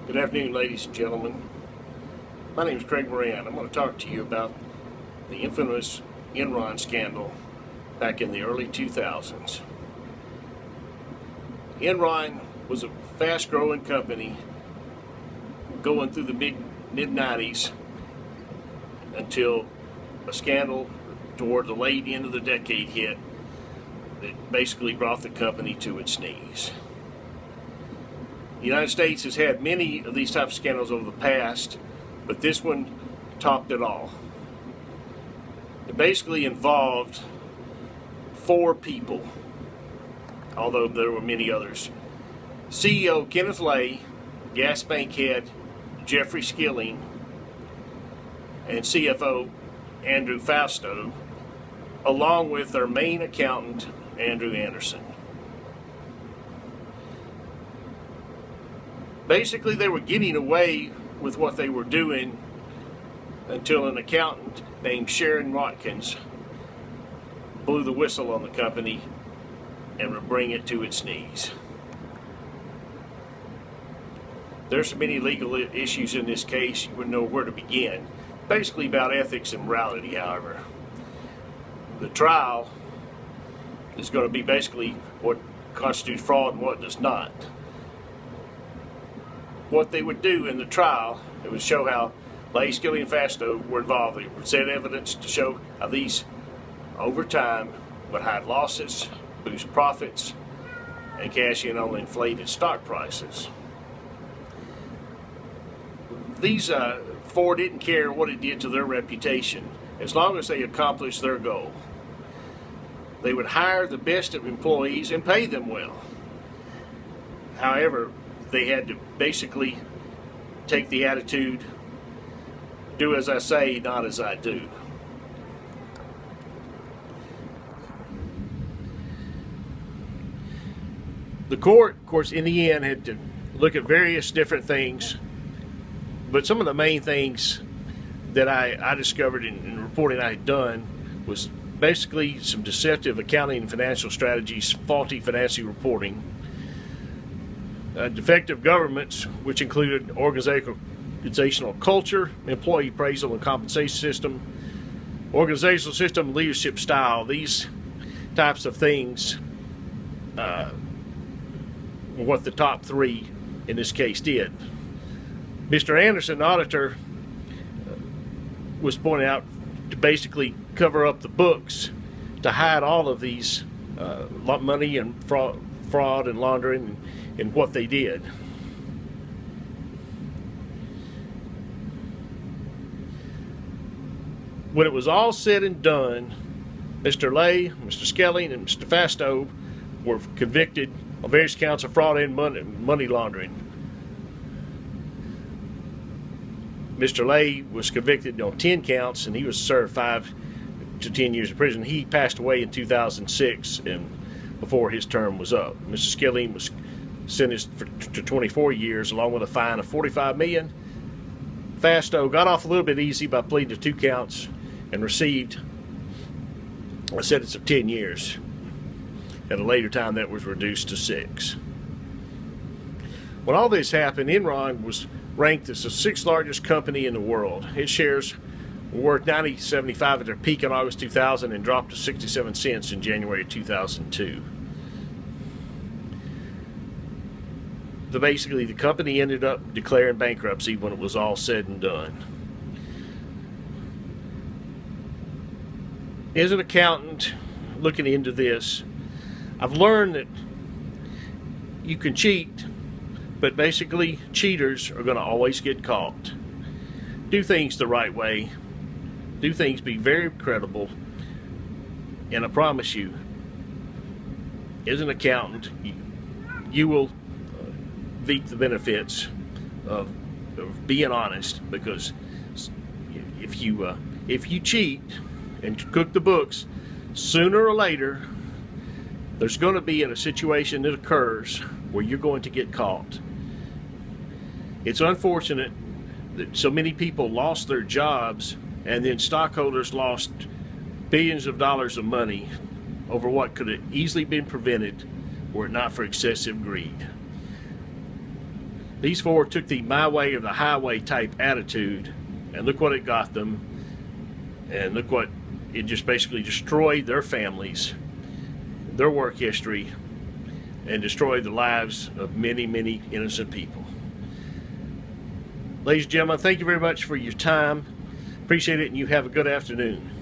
Good afternoon, ladies and gentlemen. My name is Craig Moran. I'm going to talk to you about the infamous Enron scandal back in the early 2000s. Enron was a fast-growing company going through the mid-90s until a scandal toward the late end of the decade hit that basically brought the company to its knees. The United States has had many of these types of scandals over the past, but this one topped it all. It basically involved 4 people, although there were many others. CEO Kenneth Lay, gas bank head Jeffrey Skilling, and CFO Andrew Fausto, along with their main accountant Andrew Anderson. Basically, they were getting away with what they were doing until an accountant named Sharon Watkins blew the whistle on the company and would bring it to its knees. There's so many legal issues in this case, you wouldn't know where to begin. Basically about ethics and morality, however. The trial is going to be basically what constitutes fraud and what does not. What they would do in the trial, it would show how Lay, Skilling, and Fausto were involved. They would present evidence to show how these, over time, would hide losses, boost profits, and cash in on inflated stock prices. These 4 didn't care what it did to their reputation, as long as they accomplished their goal. They would hire the best of employees and pay them well. However, they had to basically take the attitude, do as I say, not as I do. The court, of course, in the end had to look at various different things, but some of the main things that I discovered in reporting I had done was basically some deceptive accounting and financial strategies, faulty financial reporting, defective governments, which included organizational culture, employee appraisal and compensation system, organizational system, leadership style. These types of things were what the top 3 in this case did. Mr. Anderson, auditor, was pointing out to basically cover up the books to hide all of these money and fraud and laundering and what they did. When it was all said and done, Mr. Lay, Mr. Skilling, and Mr. Fausto were convicted on various counts of fraud and money laundering. Mr. Lay was convicted on 10 counts, and he was served 5 to 10 years in prison. He passed away in 2006, and before his term was up. Mr. Skilling was sentenced to 24 years, along with a fine of $45 million. Fausto got off a little bit easy by pleading to 2 counts and received a sentence of 10 years. At a later time, that was reduced to 6. When all this happened, Enron was ranked as the 6th largest company in the world. Its shares were worth $90.75 at their peak in August 2000 and dropped to 67 cents in January 2002. Basically, the company ended up declaring bankruptcy when it was all said and done. As an accountant looking into this, I've learned that you can cheat, but basically cheaters are going to always get caught. Do things the right way. Do things, be very credible, and I promise you, as an accountant, you will reap the benefits of being honest, because if you cheat and cook the books, sooner or later there's going to be in a situation that occurs where you're going to get caught. It's unfortunate that so many people lost their jobs, and then stockholders lost billions of dollars of money over what could have easily been prevented were it not for excessive greed. These four took the my way or the highway type attitude, and look what it got them. And look what it just basically destroyed their families, their work history, and destroyed the lives of many, many innocent people. Ladies and gentlemen, thank you very much for your time. Appreciate it, and you have a good afternoon.